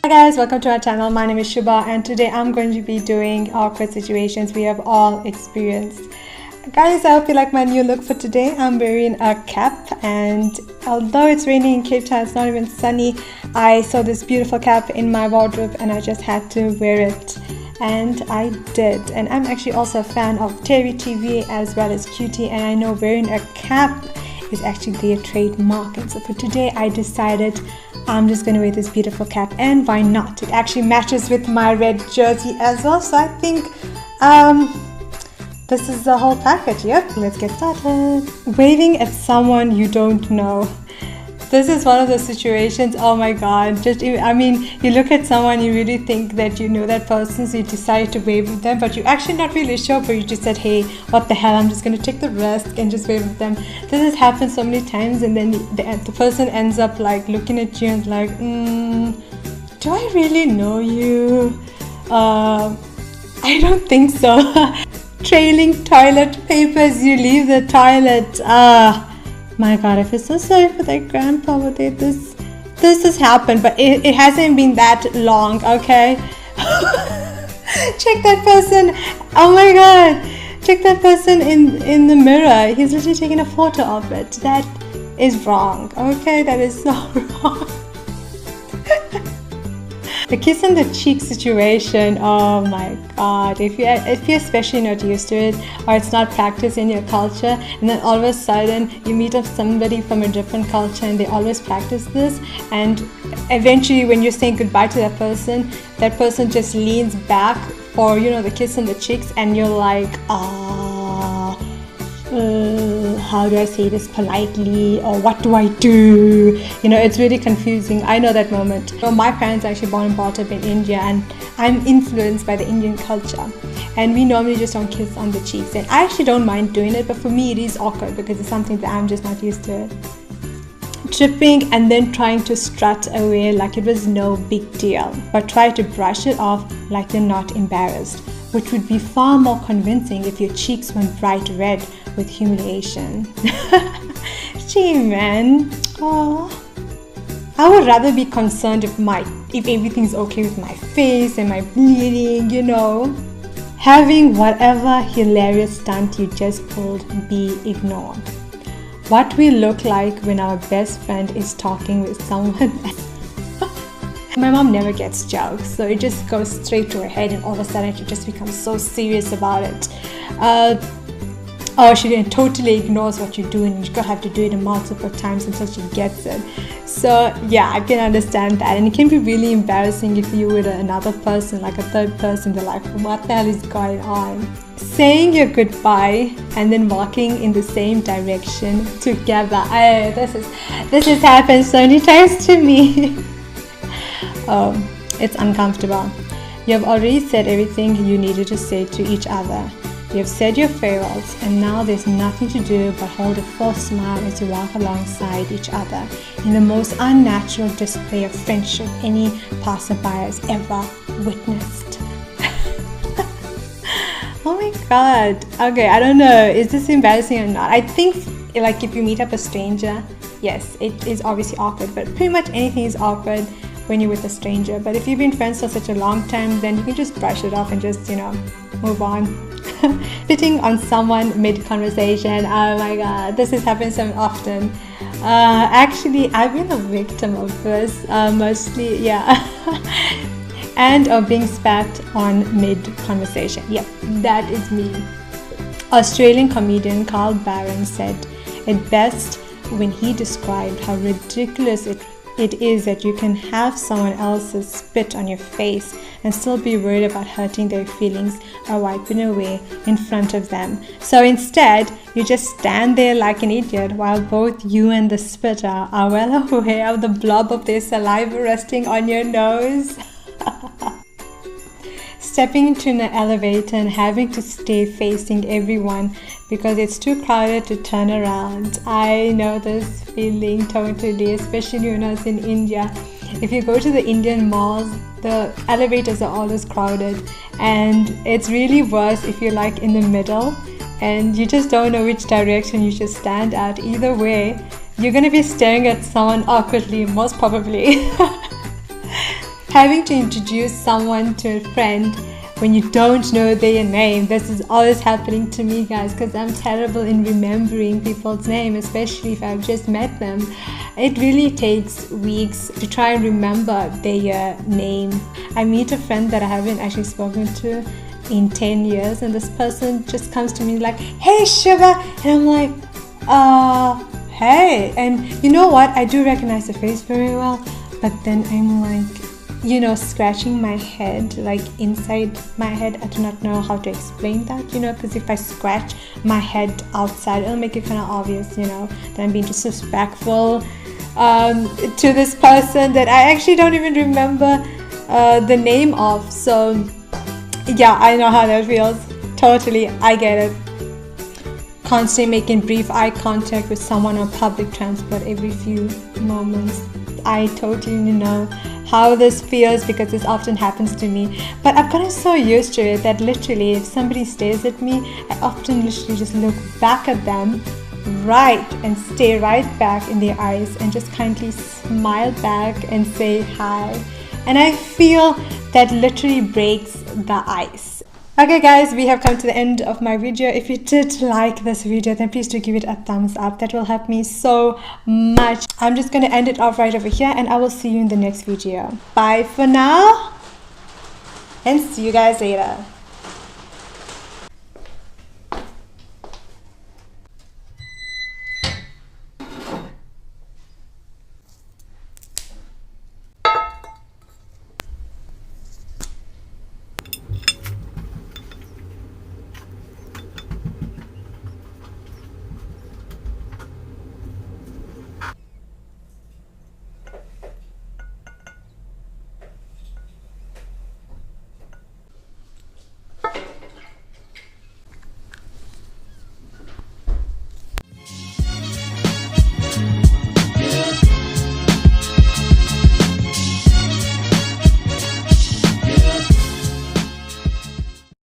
Hi guys, welcome to our channel. My name is Shubha and today I'm going to be doing awkward situations we have all experienced. Guys, I hope you like my new look for today. I'm wearing a cap, and although it's raining in Cape Town, it's not even sunny. I saw this beautiful cap in my wardrobe and I just had to wear it, and I did. And I'm actually also a fan of Terry TV as well as Cutie, and I know wearing a cap is actually their trademark. And so for today I decided I'm just going to wear this beautiful cap, and why not? It actually matches with my red jersey as well, so I think this is the whole package. Yep, let's get started. Waving at someone you don't know. This is one of those situations, oh my god, you look at someone, you really think that you know that person, so you decide to wave with them, but you're actually not really sure, but you just said, hey, what the hell, I'm just going to take the risk and just wave with them. This has happened so many times, and then the person ends up like looking at you and like, do I really know you? I don't think so. Trailing toilet papers, you leave the toilet. My god, I feel so sorry for that grandpa over there. This has happened, but it hasn't been that long, okay? Check that person. Oh my god, check that person in the mirror. He's literally taking a photo of it. That is wrong, okay? That is so wrong. The kiss on the cheek situation, oh my god, if you're especially not used to it, or it's not practiced in your culture, and then all of a sudden you meet up somebody from a different culture and they always practice this, and eventually when you're saying goodbye to that person just leans back for, you know, the kiss on the cheeks, and you're like, how do I say this politely, or what do I do? You know, it's really confusing. I know that moment. So my parents are actually born and brought up in India, and I'm influenced by the Indian culture, and we normally just don't kiss on the cheeks, and I actually don't mind doing it, but for me it is awkward because it's something that I'm just not used to. Tripping and then trying to strut away like it was no big deal, but try to brush it off like you're not embarrassed, which would be far more convincing if your cheeks went bright red with humiliation. Gee, man. Oh, I would rather be concerned if everything's okay with my face and my bleeding, you know. Having whatever hilarious stunt you just pulled be ignored. What we look like when our best friend is talking with someone else. My mom never gets jokes, so it just goes straight to her head, and all of a sudden she just becomes so serious about it. Or she totally ignores what you do, and you're gonna have to do it multiple times until she gets it. So yeah, I can understand that, and it can be really embarrassing if you're with another person, like a third person. They're like, what the hell is going on? Saying your goodbye and then walking in the same direction together. This has happened so many times to me. Oh, it's uncomfortable. You have already said everything you needed to say to each other. You have said your farewells, and now there's nothing to do but hold a forced smile as you walk alongside each other in the most unnatural display of friendship any passerby has ever witnessed. Oh my god. Okay, I don't know. Is this embarrassing or not? I think like if you meet up a stranger, yes, it is obviously awkward, but pretty much anything is awkward when you're with a stranger. But if you've been friends for such a long time, then you can just brush it off and just, you know, move on. Hitting on someone mid-conversation, oh my god, this has happened so often. Actually, I've been a victim of this, mostly, yeah. And of being spat on mid-conversation. Yep, that is me. Australian comedian Carl Barron said it best when he described how ridiculous it is that you can have someone else's spit on your face and still be worried about hurting their feelings or wiping away in front of them. So instead, you just stand there like an idiot while both you and the spitter are well aware of the blob of their saliva resting on your nose. Stepping into an elevator and having to stay facing everyone because it's too crowded to turn around. I know this feeling totally, especially when I was in India. If you go to the Indian malls, the elevators are always crowded, and it's really worse if you're like in the middle and you just don't know which direction you should stand at. Either way, you're going to be staring at someone awkwardly, most probably. Having to introduce someone to a friend when you don't know their name. This is always happening to me, guys, because I'm terrible in remembering people's name, especially if I've just met them. It really takes weeks to try and remember their name. I meet a friend that I haven't actually spoken to in 10 years, and this person just comes to me like, "Hey sugar," and I'm like, hey. And you know what, I do recognize the face very well, but then I'm like, scratching my head, like inside my head. I do not know how to explain that, because if I scratch my head outside, it'll make it kind of obvious, that I'm being disrespectful to this person that I actually don't even remember the name of. So yeah, I know how that feels. Totally, I get it. Constantly making brief eye contact with someone on public transport every few moments. I totally know how this feels because this often happens to me. But I've gotten so used to it that literally if somebody stares at me, I often literally just look back at them, right, and stare right back in their eyes and just kindly smile back and say hi. And I feel that literally breaks the ice. Okay guys, we have come to the end of my video. If you did like this video, then please do give it a thumbs up. That will help me so much. I'm just going to end it off right over here, and I will see you in the next video. Bye for now, and see you guys later.